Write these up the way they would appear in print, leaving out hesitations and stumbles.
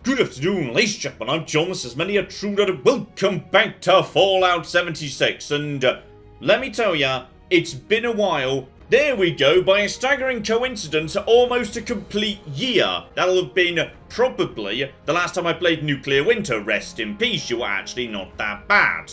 Good afternoon, ladies and gentlemen, I'm John, this is many a true and welcome back to Fallout 76, and let me tell ya, it's been a while. There we go, by a staggering coincidence, almost a complete year. That'll have been probably the last time I played Nuclear Winter. Rest in peace, you were actually not that bad.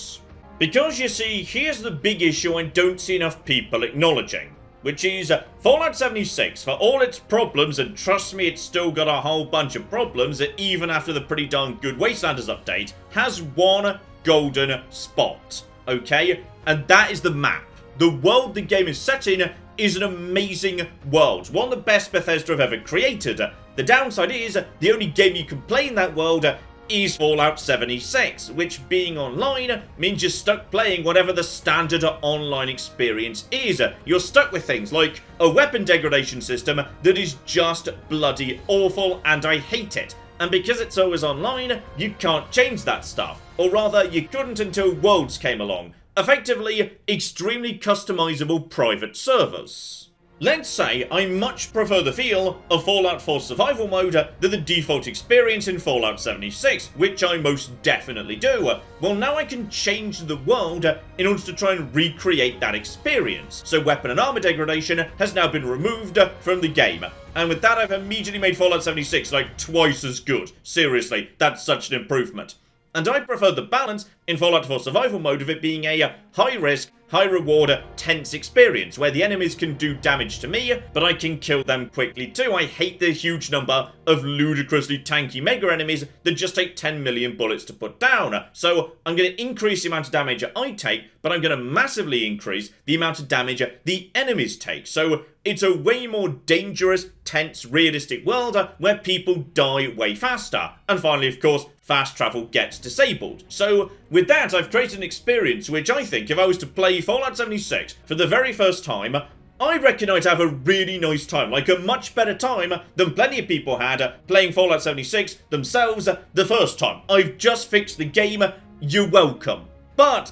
Because you see, here's the big issue I don't see enough people acknowledging, which is Fallout 76, for all its problems, and trust me, it's still got a whole bunch of problems, even after the pretty darn good Wastelanders update, has one golden spot, okay? And that is the map. The world the game is set in is an amazing world, one of the best Bethesda have ever created. The downside is, the only game you can play in that world is Fallout 76, which being online means you're stuck playing whatever the standard online experience is. You're stuck with things like a weapon degradation system that is just bloody awful, and I hate it. And because it's always online, you can't change that stuff. Or rather, you couldn't until Worlds came along. Effectively, extremely customizable private servers. Let's say I much prefer the feel of Fallout 4 Survival Mode than the default experience in Fallout 76, which I most definitely do. Well, now I can change the world in order to try and recreate that experience. So weapon and armor degradation has now been removed from the game. And with that, I've immediately made Fallout 76 like twice as good. Seriously, that's such an improvement. And I prefer the balance in Fallout 4 Survival Mode of it being a high-risk, high-reward, tense experience, where the enemies can do damage to me, but I can kill them quickly too. I hate the huge number of ludicrously tanky mega enemies that just take 10 million bullets to put down. So I'm going to increase the amount of damage I take, but I'm going to massively increase the amount of damage the enemies take. So it's a way more dangerous, tense, realistic world where people die way faster. And finally, of course, fast travel gets disabled. So with that, I've created an experience which I think if I was to play Fallout 76 for the very first time, I reckon I'd have a really nice time, like a much better time than plenty of people had playing Fallout 76 themselves the first time. I've just fixed the game, you're welcome. But,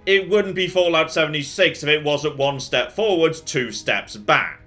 it wouldn't be Fallout 76 if it wasn't one step forward, two steps back.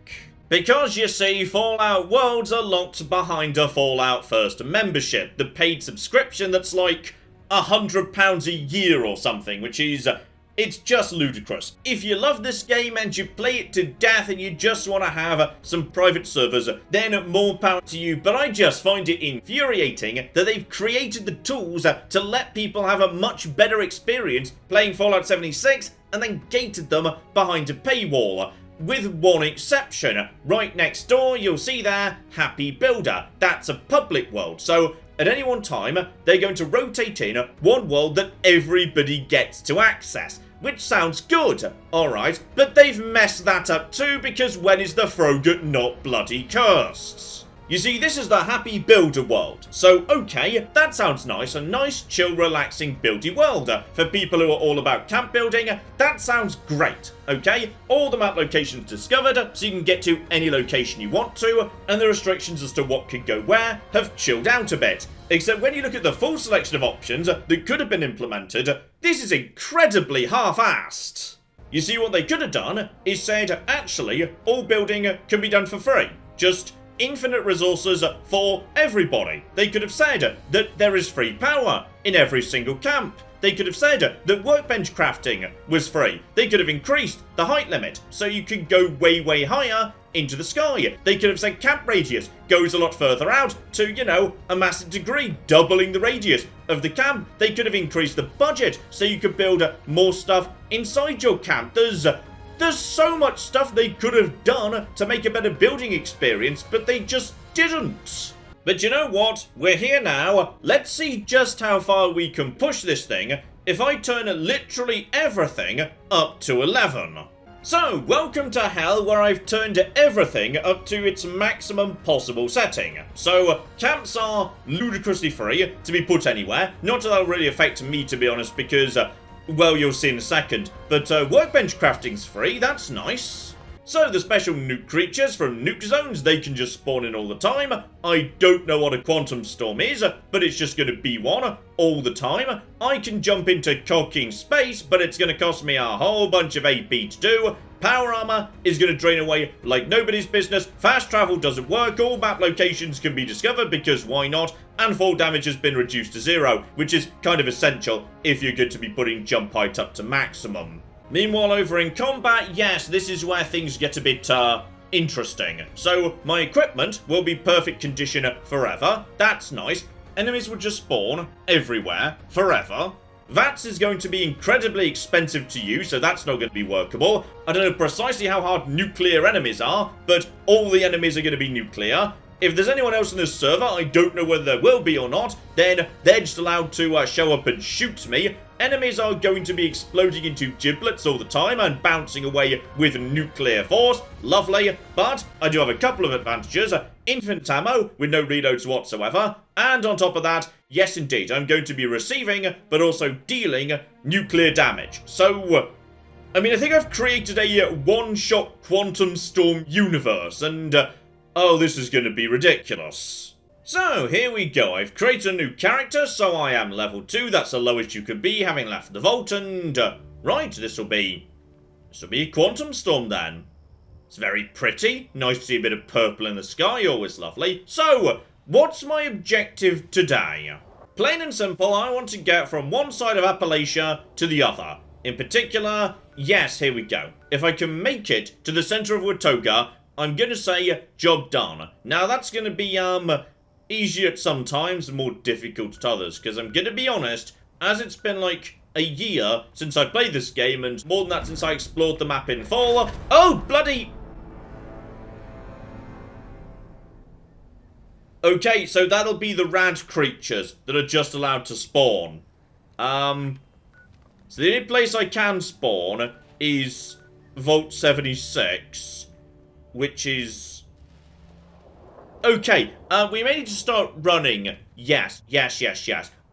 Because you see, Fallout Worlds are locked behind a Fallout First membership, the paid subscription that's like £100 a year or something, which is, it's just ludicrous. If you love this game and you play it to death and you just want to have some private servers, then more power to you, but I just find it infuriating that they've created the tools to let people have a much better experience playing Fallout 76 and then gated them behind a paywall. With one exception. Right next door, you'll see there, Happy Builder. That's a public world, so at any one time, they're going to rotate in one world that everybody gets to access. Which sounds good, alright, but they've messed that up too, because when is the Frogut not bloody cursed? You see, this is the Happy Builder world. So, okay, that sounds nice. A nice, chill, relaxing, buildy world. For people who are all about camp building, that sounds great, okay? All the map locations discovered, so you can get to any location you want to, and the restrictions as to what can go where have chilled out a bit. Except when you look at the full selection of options that could have been implemented, this is incredibly half-assed. You see, what they could have done is said, actually, all building can be done for free. Just infinite resources for everybody. They could have said that there is free power in every single camp. They could have said that workbench crafting was free. They could have increased the height limit so you could go way, way higher into the sky. They could have said camp radius goes a lot further out to, you know, a massive degree, doubling the radius of the camp. They could have increased the budget so you could build more stuff inside your camp. There's so much stuff they could have done to make a better building experience, but they just didn't. But you know what? We're here now. Let's see just how far we can push this thing if I turn literally everything up to 11. So, welcome to hell, where I've turned everything up to its maximum possible setting. So, camps are ludicrously free to be put anywhere. Not that that'll really affect me, to be honest, because well, you'll see in a second. But workbench crafting's free, that's nice. So the special nuke creatures from nuke zones, they can just spawn in all the time. I don't know what a quantum storm is, but it's just going to be one all the time. I can jump into cocking space, but it's going to cost me a whole bunch of AP to do. Power armor is going to drain away like nobody's business. Fast travel doesn't work. All map locations can be discovered because why not? And fall damage has been reduced to 0, which is kind of essential if you're going to be putting jump height up to maximum. Meanwhile, over in combat, yes, this is where things get a bit, interesting. So, my equipment will be perfect condition forever. That's nice. Enemies will just spawn everywhere, forever. VATS is going to be incredibly expensive to use, so that's not going to be workable. I don't know precisely how hard nuclear enemies are, but all the enemies are going to be nuclear. If there's anyone else in this server, I don't know whether there will be or not, then they're just allowed to show up and shoot me. Enemies are going to be exploding into giblets all the time and bouncing away with nuclear force. Lovely. But I do have a couple of advantages. Infinite ammo with no reloads whatsoever. And on top of that, yes indeed, I'm going to be receiving but also dealing nuclear damage. So, I mean, I think I've created a one-shot quantum storm universe and, oh, this is going to be ridiculous. So, here we go. I've created a new character, so I am level 2. That's the lowest you could be, having left the vault, and, right, this will be a quantum storm, then. It's very pretty. Nice to see a bit of purple in the sky, always lovely. So, what's my objective today? Plain and simple, I want to get from one side of Appalachia to the other. In particular, yes, here we go. If I can make it to the center of Watoga, I'm gonna say, job done. Now, that's gonna be, easier at some times and more difficult at others, because I'm gonna be honest, as it's been like a year since I played this game, and more than that since I explored the map in full. Oh, bloody... Okay, so that'll be the rad creatures that are just allowed to spawn. So the only place I can spawn is Vault 76, which is... Okay, we may need to start running. Yes.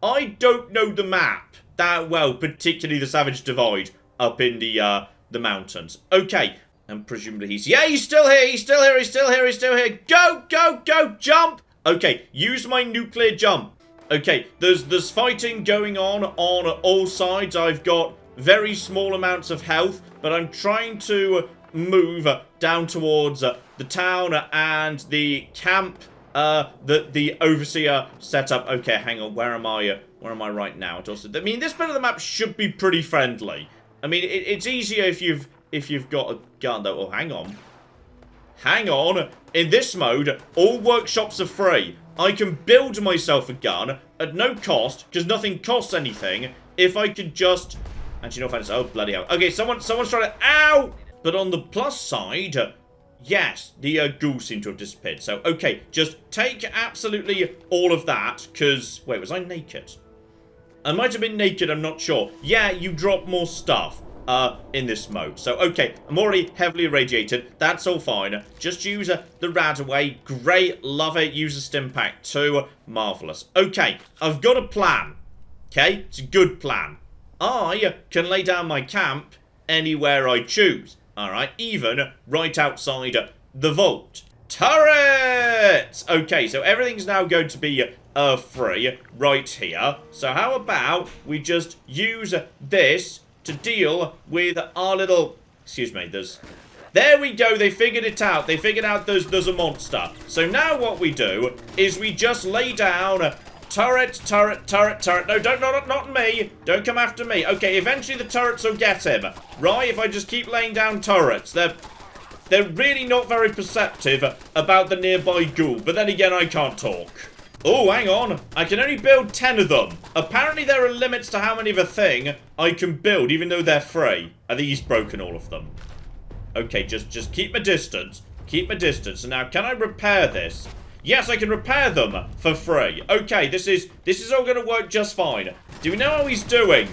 I don't know the map that well, particularly the Savage Divide up in the mountains. Okay, and presumably he's still here. Go, jump! Okay, use my nuclear jump. Okay, there's fighting going on all sides. I've got very small amounts of health, but I'm trying to move down towards the town and the camp the overseer set up. Okay, hang on, where am I right now? I mean, this bit of the map should be pretty friendly. I mean, it's easier if you've got a gun though. Oh, hang on. In this mode, all workshops are free. I can build myself a gun at no cost, because nothing costs anything, if I could just... Actually, no offense. Oh, bloody hell. Okay, someone's trying to... Ow! But on the plus side, yes, the ghouls seem to have disappeared. So, okay, just take absolutely all of that, because... Wait, was I naked? I might have been naked, I'm not sure. Yeah, you drop more stuff in this mode. So, okay, I'm already heavily irradiated. That's all fine. Just use the rad away. Great, love it. Use a stim pack too. Marvellous. Okay, I've got a plan. Okay, it's a good plan. I can lay down my camp anywhere I choose. Alright, even right outside the vault. Turrets! Okay, so everything's now going to be free right here. So how about we just use this to deal with our little... Excuse me, there we go, they figured it out. They figured out there's a monster. So now what we do is we just lay down... Turret. No, not me. Don't come after me. Okay, eventually the turrets will get him. Right, if I just keep laying down turrets. They're really not very perceptive about the nearby ghoul. But then again, I can't talk. Oh, hang on. I can only build 10 of them. Apparently there are limits to how many of a thing I can build, even though they're free. I think he's broken all of them. Okay, just keep my distance. Keep my distance. So now, can I repair this? Yes, I can repair them for free. Okay, this is all going to work just fine. Do we know how he's doing?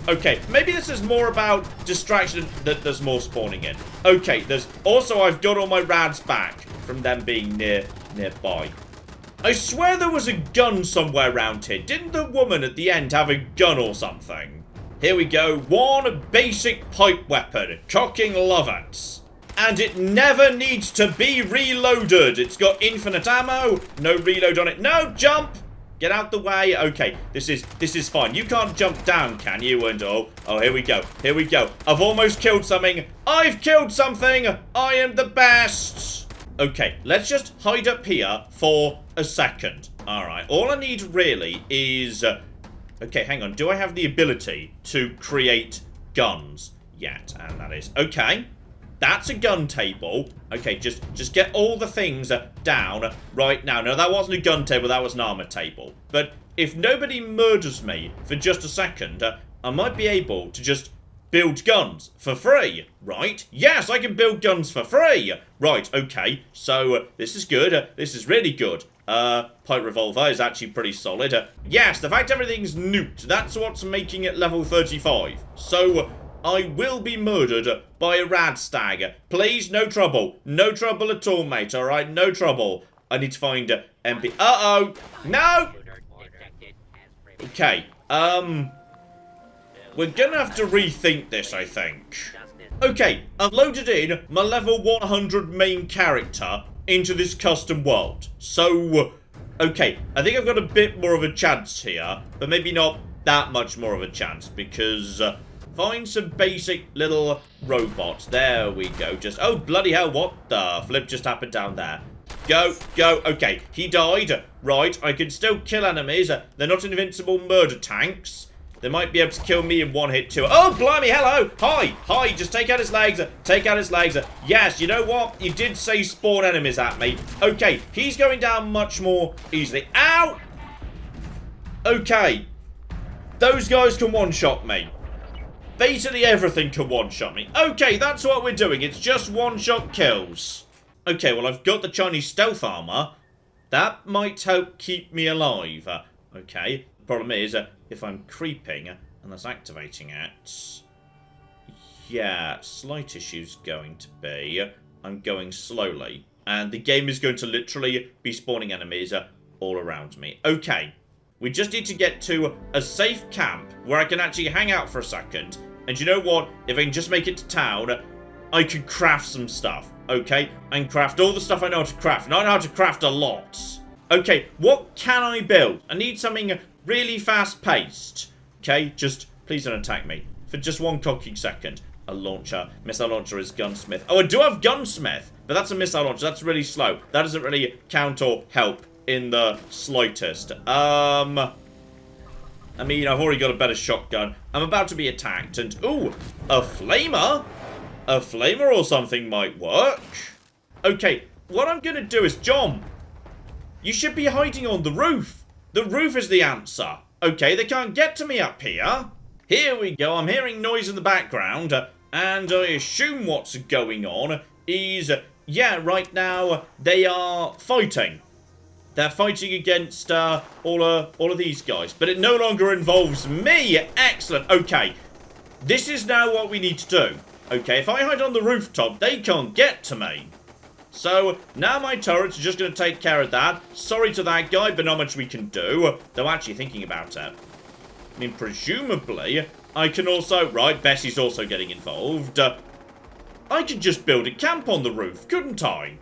Okay, maybe this is more about distraction that there's more spawning in. Okay, there's also I've got all my rads back from them being nearby. I swear there was a gun somewhere around here. Didn't the woman at the end have a gun or something? Here we go. One basic pipe weapon. Cocking love it. and it never needs to be reloaded. It's got infinite ammo. No reload on it. No, jump! Get out the way. Okay, this is fine. You can't jump down, can you? And oh, here we go. Here we go. I've almost killed something. I've killed something. I am the best. Okay, let's just hide up here for a second. All right, all I need really is... okay, hang on. Do I have the ability to create guns yet? And that is... okay. That's a gun table. Okay, just get all the things down right now. No, that wasn't a gun table. That was an armor table. But if nobody murders me for just a second, I might be able to just build guns for free, right? Yes, I can build guns for free. Right, okay. So, this is good. This is really good. Pipe revolver is actually pretty solid. Yes, the fact everything's nuked. That's what's making it level 35. So... I will be murdered by a rad stag. Please, no trouble. No trouble at all, mate, alright? No trouble. I need to find MP. Uh-oh! No! Okay, we're gonna have to rethink this, I think. Okay, I've loaded in my level 100 main character into this custom world. So, okay, I think I've got a bit more of a chance here, but maybe not that much more of a chance, because... find some basic little robots. There we go. Just, oh, bloody hell, what the flip just happened down there? Go, go. Okay, he died. Right, I can still kill enemies. They're not invincible murder tanks. They might be able to kill me in one hit too. Oh, blimey, hello. Hi, hi, just take out his legs. Take out his legs. Yes, you know what? You did say spawn enemies at me. Okay, he's going down much more easily. Ow! Okay, those guys can one-shot me. Basically everything can one-shot me. Okay, that's what we're doing. It's just one-shot kills. Okay, well, I've got the Chinese stealth armor. That might help keep me alive. Okay, the problem is, if I'm creeping and that's activating it... yeah, slight issue's going to be... I'm going slowly. And the game is going to literally be spawning enemies all around me. Okay. We just need to get to a safe camp where I can actually hang out for a second. And you know what? If I can just make it to town, I can craft some stuff, okay? I can craft all the stuff I know how to craft. And I know how to craft a lot. Okay, what can I build? I need something really fast-paced. Okay, just please don't attack me. For just one cocky second. A launcher. Missile launcher is gunsmith. Oh, I do have gunsmith. But that's a missile launcher. That's really slow. That doesn't really count or help in the slightest. I mean, I've already got a better shotgun. I'm about to be attacked, and ooh, a flamer? A flamer or something might work. Okay, what I'm gonna do is, John, you should be hiding on the roof. The roof is the answer. Okay, they can't get to me up here. Here we go, I'm hearing noise in the background, and I assume what's going on is, yeah, right now, they are fighting. They're fighting against all of these guys. But it no longer involves me. Excellent. Okay. This is now what we need to do. Okay, if I hide on the rooftop, they can't get to me. So, now my turrets are just going to take care of that. Sorry to that guy, but not much we can do. Though actually thinking about it. I mean, presumably, I can also... right, Bessie's also getting involved. I could just build a camp on the roof, couldn't I?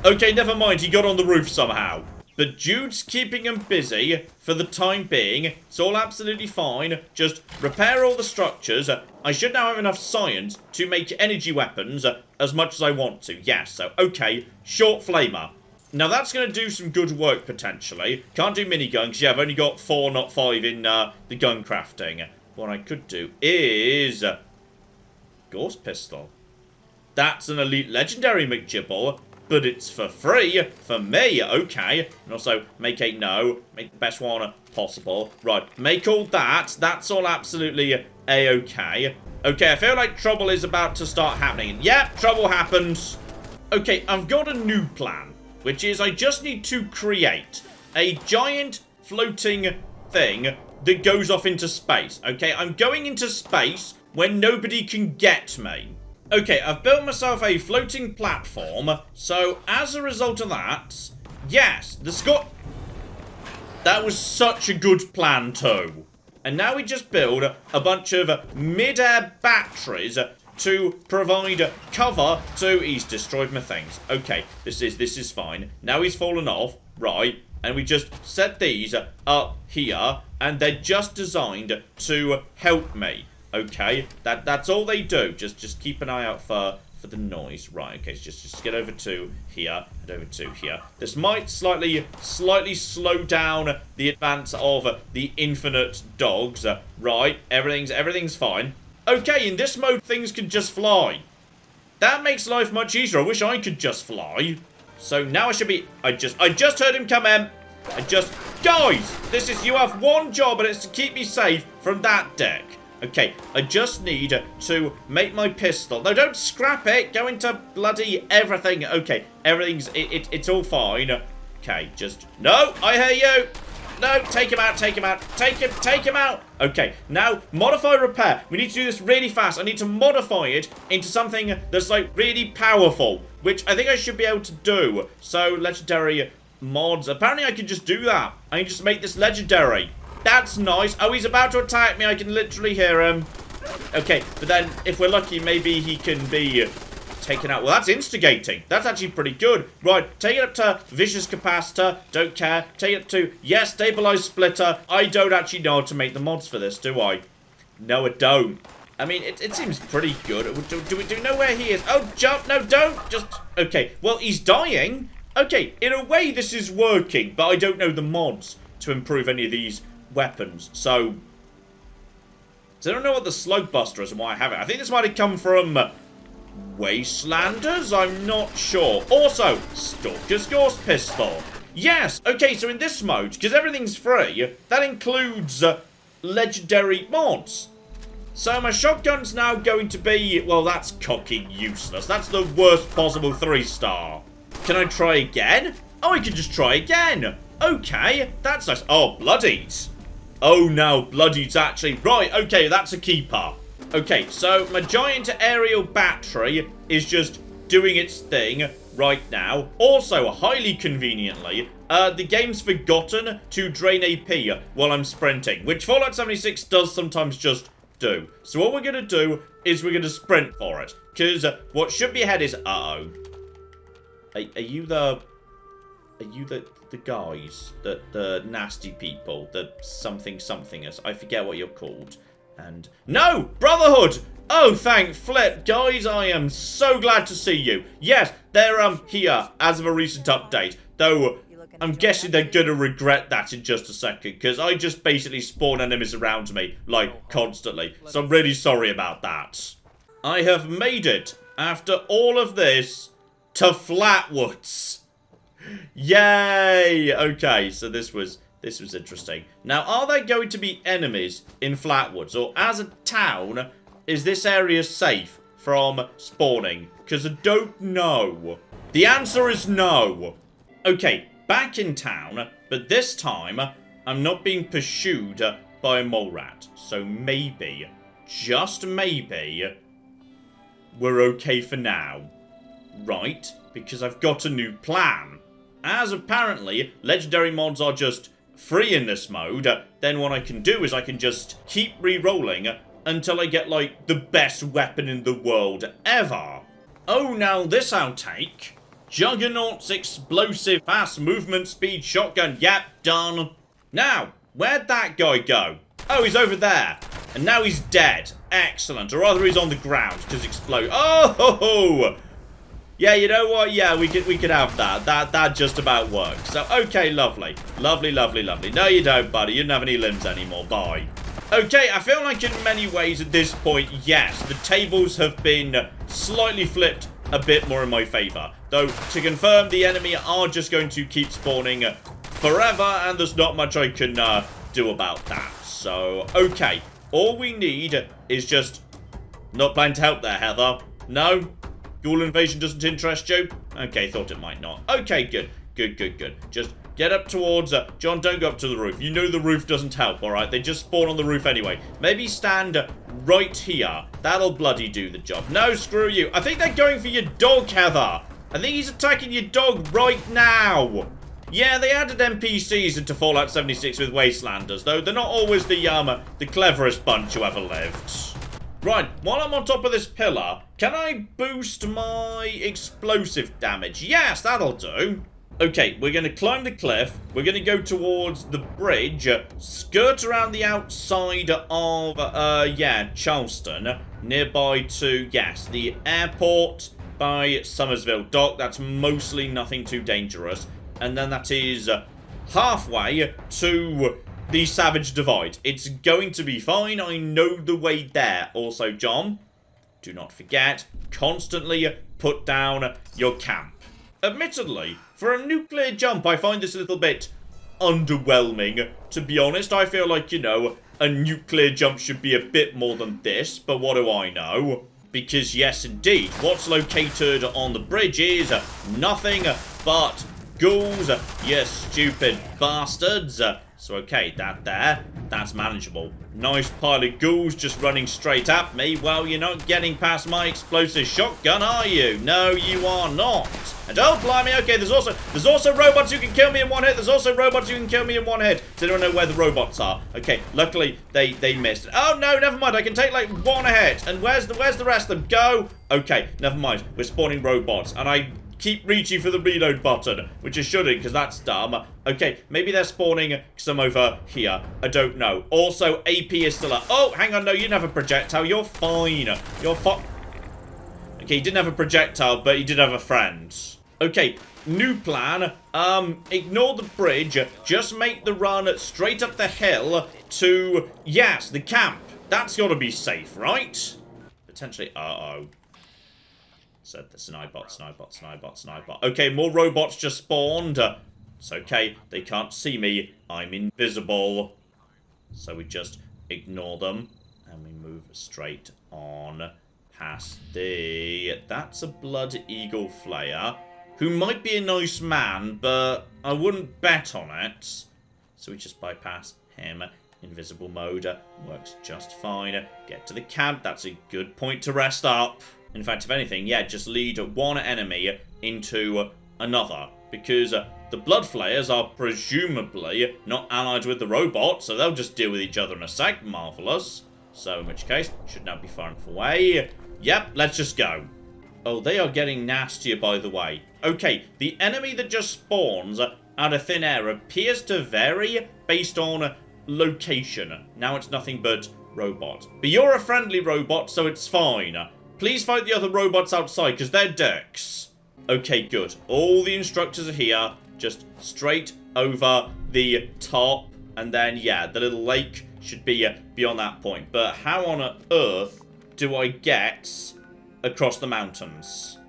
Okay, never mind. He got on the roof somehow. But Jude's keeping him busy for the time being. It's all absolutely fine. Just repair all the structures. I should now have enough science to make energy weapons as much as I want to. Yes, so, okay. Short flamer. Now, that's going to do some good work, potentially. Can't do miniguns. Yeah, I've only got 4, not 5 in the gun crafting. What I could do is... Ghost pistol. That's an elite legendary McGibble. But it's for free, for me, okay. And also, make a no, make the best one possible. Right, make all that, that's all absolutely a-okay. Okay, I feel like trouble is about to start happening. Yep, trouble happens. Okay, I've got a new plan, which is I just need to create a giant floating thing that goes off into space, okay? I'm going into space when nobody can get me. Okay, I've built myself a floating platform, so as a result of that, yes, that was such a good plan too. And now we just build a bunch of mid-air batteries to provide cover to... He's destroyed my things. Okay, this is fine. Now he's fallen off. Right. And we just set these up here. And they're just designed to help me. Okay, that's all they do. Just keep an eye out for the noise. Right, okay, so just get over to here and over to here. This might slightly slow down the advance of the infinite dogs. Right, everything's fine. Okay, in this mode, things can just fly. That makes life much easier. I wish I could just fly. So now I should be... I just heard him come in. Guys, you have one job, and it's to keep me safe from that deck. Okay, I just need to make my pistol. No, don't scrap it. Go into bloody everything. Okay, it's all fine. Okay, no, I hear you. No, take him out. Take him out. Okay, now, modify repair. We need to do this really fast. I need to modify it into something that's, like, really powerful, which I think I should be able to do. So, legendary mods. Apparently, I can just do that. I can just make this legendary. That's nice. Oh, he's about to attack me. I can literally hear him. Okay, but then, if we're lucky, maybe he can be taken out. Well, that's instigating. That's actually pretty good. Right, take it up to vicious capacitor. Don't care. Take it to, yes, stabilized splitter. I don't actually know how to make the mods for this, do I? No, I don't. I mean, it seems pretty good. Do we know where he is? Oh, jump. No, don't. Just, okay. Well, he's dying. Okay, in a way, this is working, but I don't know the mods to improve any of these weapons. So I don't know what the slug buster is and why I have it. I think this might have come from Wastelanders. I'm not sure. Also, Stalker's Ghost Pistol. Yes. Okay, so in this mode, because everything's free, that includes legendary mods. So my shotgun's now going to be, well, that's cocky useless. That's the worst possible 3-star. Can I try again? Oh, I can just try again. Okay, that's nice. Oh, Bloodies. Oh, no, Bloodies actually. Right, okay, that's a keeper. Okay, so my giant aerial battery is just doing its thing right now. Also, highly conveniently, the game's forgotten to drain AP while I'm sprinting, which Fallout 76 does sometimes just do. So what we're going to do is we're going to sprint for it. Because what should be ahead is... Uh-oh. Are you the guys, the nasty people, the somethingers? I forget what you're called. And no, Brotherhood. Oh, thank flip, guys! I am so glad to see you. Yes, they're here as of a recent update. Though I'm guessing they're gonna regret that in just a second, because I just basically spawn enemies around me like constantly. So I'm really sorry about that. I have made it after all of this to Flatwoods. Yay! Okay, so this was interesting. Now, are there going to be enemies in Flatwoods? Or as a town, is this area safe from spawning? Because I don't know. The answer is no. Okay, back in town, but this time, I'm not being pursued by a mole rat. So maybe, just maybe, we're okay for now. Right? Because I've got a new plan. As apparently, legendary mods are just free in this mode, then what I can do is I can just keep re-rolling until I get, like, the best weapon in the world ever. Oh, now this I'll take. Juggernaut's explosive fast movement speed shotgun. Yep, done. Now, where'd that guy go? Oh, he's over there. And now he's dead. Excellent. Or rather, he's on the ground because explode. Oh, ho, ho. Yeah, you know what? Yeah, we could have that. That just about works. So, okay, lovely. Lovely, lovely, lovely. No, you don't, buddy. You don't have any limbs anymore. Bye. Okay, I feel like in many ways at this point, yes, the tables have been slightly flipped a bit more in my favor. Though, to confirm, the enemy are just going to keep spawning forever, and there's not much I can do about that. So, okay. All we need is just... Not planning to help there, Heather. No? Ghoul invasion doesn't interest you? Okay, thought it might not. Okay, good. Good. Just get up towards... John, don't go up to the roof. You know the roof doesn't help, alright? They just spawn on the roof anyway. Maybe stand right here. That'll bloody do the job. No, screw you. I think they're going for your dog, Heather. I think he's attacking your dog right now. Yeah, they added NPCs into Fallout 76 with Wastelanders, though they're not always the cleverest bunch who ever lived. Right, while I'm on top of this pillar, can I boost my explosive damage? Yes, that'll do. Okay, we're going to climb the cliff. We're going to go towards the bridge, skirt around the outside of, Charleston, nearby to, yes, the airport by Somersville Dock. That's mostly nothing too dangerous. And then that is halfway to the Savage Divide. It's going to be fine. I know the way there. Also, John, do not forget, constantly put down your camp. Admittedly, for a nuclear jump, I find this a little bit underwhelming. To be honest, I feel like, you know, a nuclear jump should be a bit more than this, but what do I know? Because, yes, indeed, what's located on the bridge is nothing but ghouls, you stupid bastards. So, okay, that's manageable. Nice pile of ghouls just running straight at me. Well, you're not getting past my explosive shotgun, are you? No, you are not. And oh, blimey, okay, there's also robots who can kill me in one hit. There's also robots who can kill me in one hit. Does anyone know where the robots are? Okay, luckily, they missed. Oh, no, never mind. I can take, like, one hit. And where's the rest of them? Go. Okay, never mind. We're spawning robots. And I keep reaching for the reload button, which I shouldn't, because that's dumb. Okay, maybe they're spawning some over here. I don't know. Also, AP is still up. Oh, hang on, no, you didn't have a projectile. You're fine. You're fine. Okay, he didn't have a projectile, but he did have a friend. Okay, new plan. Ignore the bridge. Just make the run straight up the hill to, yes, the camp. That's got to be safe, right? Potentially, uh-oh. Said the Snipebot. Okay, more robots just spawned. It's okay, they can't see me. I'm invisible. So we just ignore them. And we move straight on past the... That's a Blood Eagle Flayer, who might be a nice man, but I wouldn't bet on it. So we just bypass him. Invisible mode works just fine. Get to the camp. That's a good point to rest up. In fact, if anything, yeah, just lead one enemy into another. Because the Blood Flayers are presumably not allied with the robots, so they'll just deal with each other in a sec. Marvellous. So, in which case, should now be far enough away. Yep, let's just go. Oh, they are getting nastier, by the way. Okay, the enemy that just spawns out of thin air appears to vary based on location. Now it's nothing but robot. But you're a friendly robot, so it's fine. Please fight the other robots outside, because they're dicks. Okay, good. All the instructors are here. Just straight over the top. And then, yeah, the little lake should be beyond that point. But how on earth do I get across the mountains?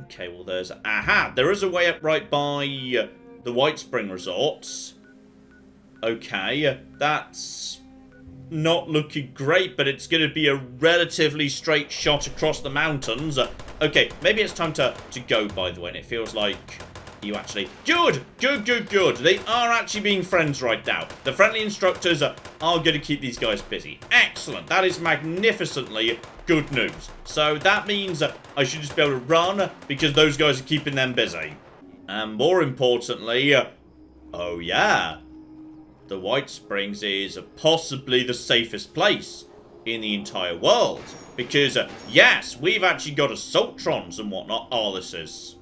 Okay, well, there's... Aha! There is a way up right by the White Spring Resorts. Okay, that's not looking great, but it's going to be a relatively straight shot across the mountains. Okay, maybe it's time to go, by the way, and it feels like you actually... Good! Good. They are actually being friends right now. The friendly instructors are going to keep these guys busy. Excellent. That is magnificently good news. So that means I should just be able to run, because those guys are keeping them busy. And more importantly, oh yeah, the White Springs is possibly the safest place in the entire world. Because, yes, we've actually got assaultrons and whatnot. Oh, this is...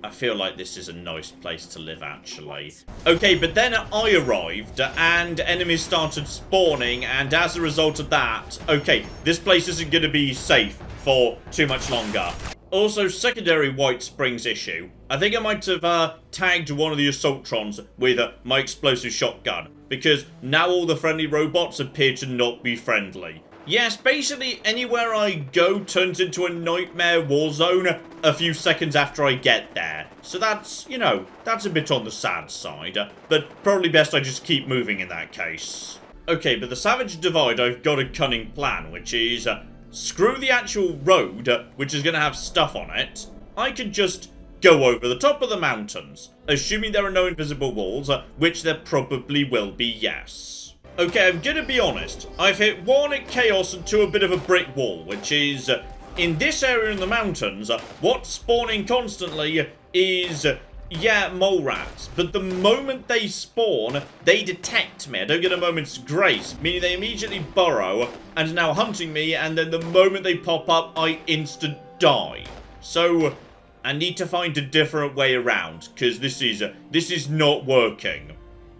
I feel like this is a nice place to live, actually. Okay, but then I arrived, and enemies started spawning, and as a result of that, okay, this place isn't going to be safe for too much longer. Also, secondary White Springs issue. I think I might have tagged one of the assaultrons with my explosive shotgun, because now all the friendly robots appear to not be friendly. Yes, basically anywhere I go turns into a nightmare war zone a few seconds after I get there. So that's, you know, that's a bit on the sad side, but probably best I just keep moving in that case. Okay, but the Savage Divide, I've got a cunning plan, which is... screw the actual road, which is going to have stuff on it. I could just go over the top of the mountains, assuming there are no invisible walls, which there probably will be, yes. Okay, I'm going to be honest. I've hit 1 at chaos and 2 a bit of a brick wall, which is, in this area in the mountains, what's spawning constantly is yeah, mole rats. But the moment they spawn, they detect me. I don't get a moment's grace, meaning they immediately burrow and are now hunting me, and then the moment they pop up, I instant die. So I need to find a different way around, because this is not working.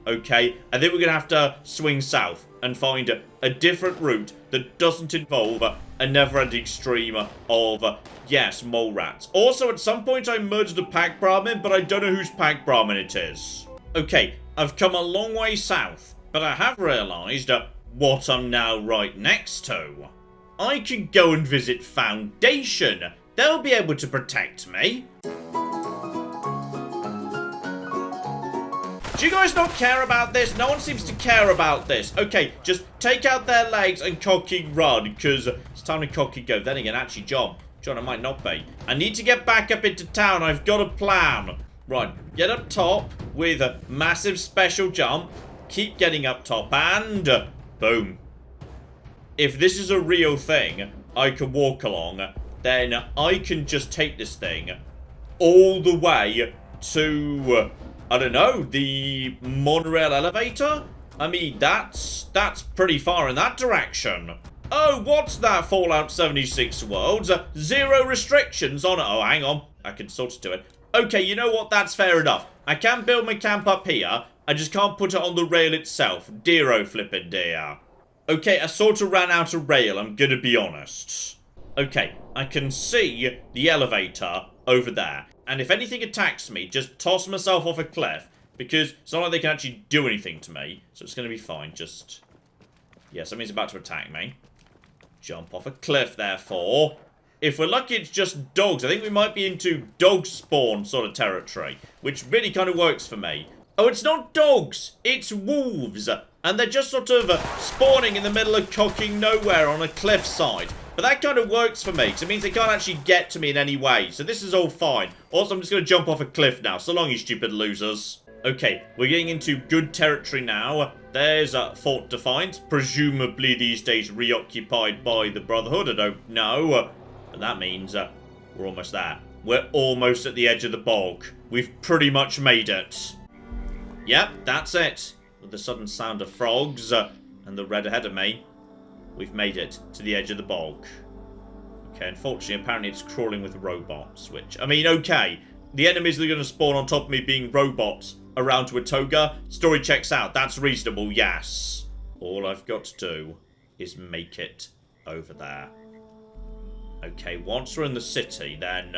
Okay, I think we're going to have to swing south and find a different route that doesn't involve a never-ending stream of, yes, mole rats. Also, at some point I murdered a pack Brahmin, but I don't know whose pack Brahmin it is. Okay, I've come a long way south, but I have realised what I'm now right next to. I can go and visit Foundation. They'll be able to protect me. Do you guys not care about this? No one seems to care about this. Okay, just take out their legs and cocky run, because it's time to cocky go. Then again, actually, John, I might not be. I need to get back up into town. I've got a plan. Right, get up top with a massive special jump. Keep getting up top and boom. If this is a real thing, I can walk along. Then I can just take this thing all the way to... I don't know, the monorail elevator? I mean, that's pretty far in that direction. Oh, what's that, Fallout 76 worlds? 0 restrictions on it. Oh, hang on. I can sort of do it. Okay, you know what? That's fair enough. I can build my camp up here. I just can't put it on the rail itself. Dear-o flippin' dear. Okay, I sort of ran out of rail, I'm gonna be honest. Okay, I can see the elevator over there. And if anything attacks me, just toss myself off a cliff. Because it's not like they can actually do anything to me. So it's going to be fine. Just... yeah, something's about to attack me. Jump off a cliff, therefore. If we're lucky, it's just dogs. I think we might be into dog spawn sort of territory. Which really kind of works for me. Oh, it's not dogs. It's wolves. And they're just sort of spawning in the middle of cocking nowhere on a cliffside. But that kind of works for me, because it means they can't actually get to me in any way. So this is all fine. Also, I'm just going to jump off a cliff now. So long, you stupid losers. Okay, we're getting into good territory now. There's Fort Defiance, presumably these days reoccupied by the Brotherhood. I don't know. But that means we're almost there. We're almost at the edge of the bog. We've pretty much made it. Yep, that's it. With the sudden sound of frogs and the red ahead of me. We've made it to the edge of the bog. Okay, unfortunately, apparently it's crawling with robots, which... I mean, okay. The enemies that are going to spawn on top of me being robots around to a toga. Story checks out. That's reasonable, yes. All I've got to do is make it over there. Okay, once we're in the city, then...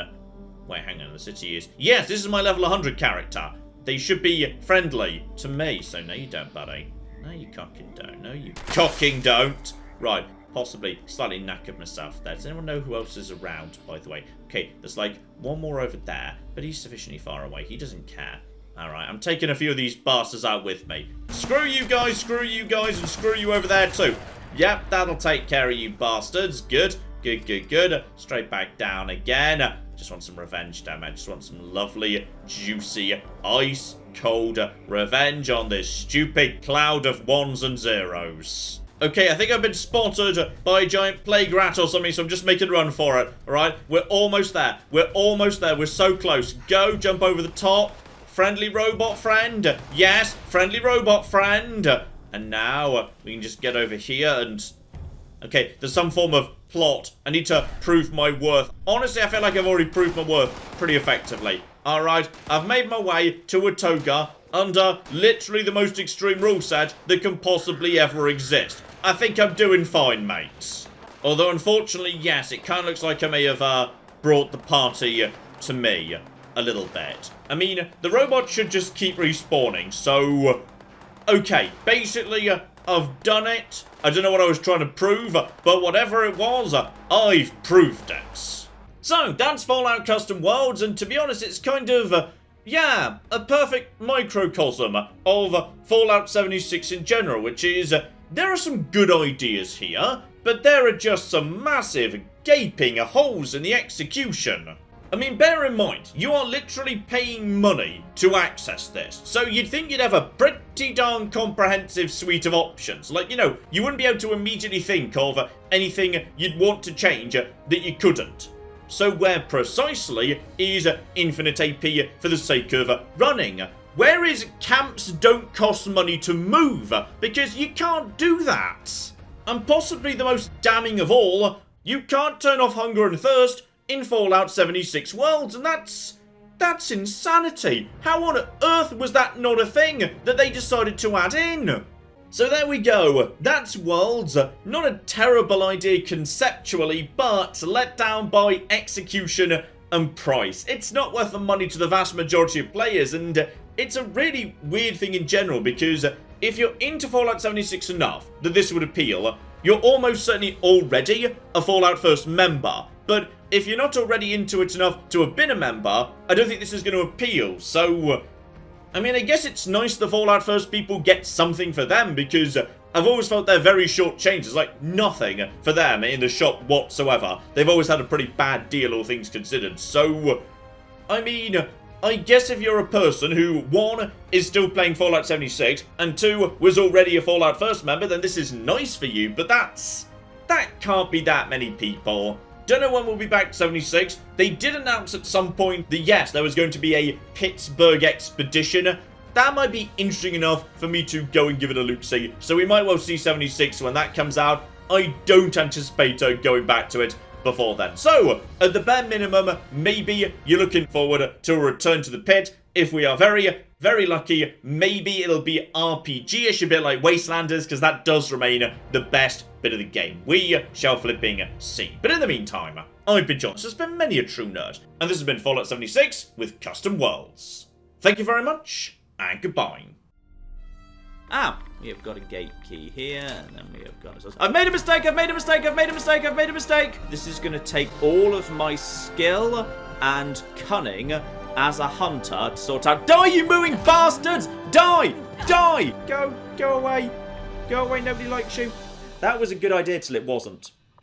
wait, hang on. The city is... yes, this is my level 100 character. They should be friendly to me. So, no, you don't, buddy. No, you cocking don't. No, you cocking don't. Right, possibly slightly knackered myself there. Does anyone know who else is around, by the way? Okay, there's like one more over there, but he's sufficiently far away. He doesn't care. Alright, I'm taking a few of these bastards out with me. Screw you guys, and screw you over there too. Yep, that'll take care of you bastards. Good, good, good, good. Straight back down again. Just want some revenge, damn it. Just want some lovely, juicy, ice-cold revenge on this stupid cloud of ones and zeros. Okay, I think I've been spotted by a giant plague rat or something, so I'm just making a run for it. Alright, we're almost there. We're almost there. We're so close. Go, jump over the top. Friendly robot friend. Yes, friendly robot friend. And now we can just get over here and... okay, there's some form of plot. I need to prove my worth. Honestly, I feel like I've already proved my worth pretty effectively. Alright, I've made my way to a toga under literally the most extreme rule set that can possibly ever exist. I think I'm doing fine, mates. Although, unfortunately, yes, it kind of looks like I may have brought the party to me a little bit. I mean, the robot should just keep respawning, so... okay, basically, I've done it. I don't know what I was trying to prove, but whatever it was, I've proved it. So, that's Fallout Custom Worlds, and to be honest, it's kind of... yeah, a perfect microcosm of Fallout 76 in general, which is, there are some good ideas here, but there are just some massive, gaping holes in the execution. I mean, bear in mind, you are literally paying money to access this, so you'd think you'd have a pretty darn comprehensive suite of options. Like, you know, you wouldn't be able to immediately think of anything you'd want to change that you couldn't. So where precisely is infinite AP for the sake of running? Whereas camps don't cost money to move, because you can't do that. And possibly the most damning of all, you can't turn off hunger and thirst in Fallout 76 worlds, and that's insanity. How on earth was that not a thing that they decided to add in? So there we go. That's worlds. Not a terrible idea conceptually, but let down by execution and price. It's not worth the money to the vast majority of players, and it's a really weird thing in general, because if you're into Fallout 76 enough that this would appeal, you're almost certainly already a Fallout First member. But if you're not already into it enough to have been a member, I don't think this is going to appeal. So, I mean, I guess it's nice the Fallout First people get something for them, because I've always felt they're very short-changed. There's like nothing for them in the shop whatsoever. They've always had a pretty bad deal, all things considered. So, I mean, I guess if you're a person who, 1, is still playing Fallout 76, and 2, was already a Fallout First member, then this is nice for you, but that can't be that many people. Don't know when we'll be back to 76. They did announce at some point that, yes, there was going to be a Pittsburgh expedition. That might be interesting enough for me to go and give it a look-see, so we might well see 76 when that comes out. I don't anticipate going back to it before then. So, at the bare minimum, maybe you're looking forward to a return to the pit. If we are very, very lucky, maybe it'll be RPG-ish, a bit like Wastelanders, because that does remain the best bit of the game. We shall flipping see. But in the meantime, I've been John. This has been many a true nerd, and this has been Fallout 76 with Custom Worlds. Thank you very much, and goodbye. We have got a gate key here, and then we have got... I've made a mistake! I've made a mistake! I've made a mistake! I've made a mistake! This is going to take all of my skill and cunning as a hunter to sort out... Die, you mooing bastards! Die! Die! Go away. Go away, nobody likes you. That was a good idea till it wasn't.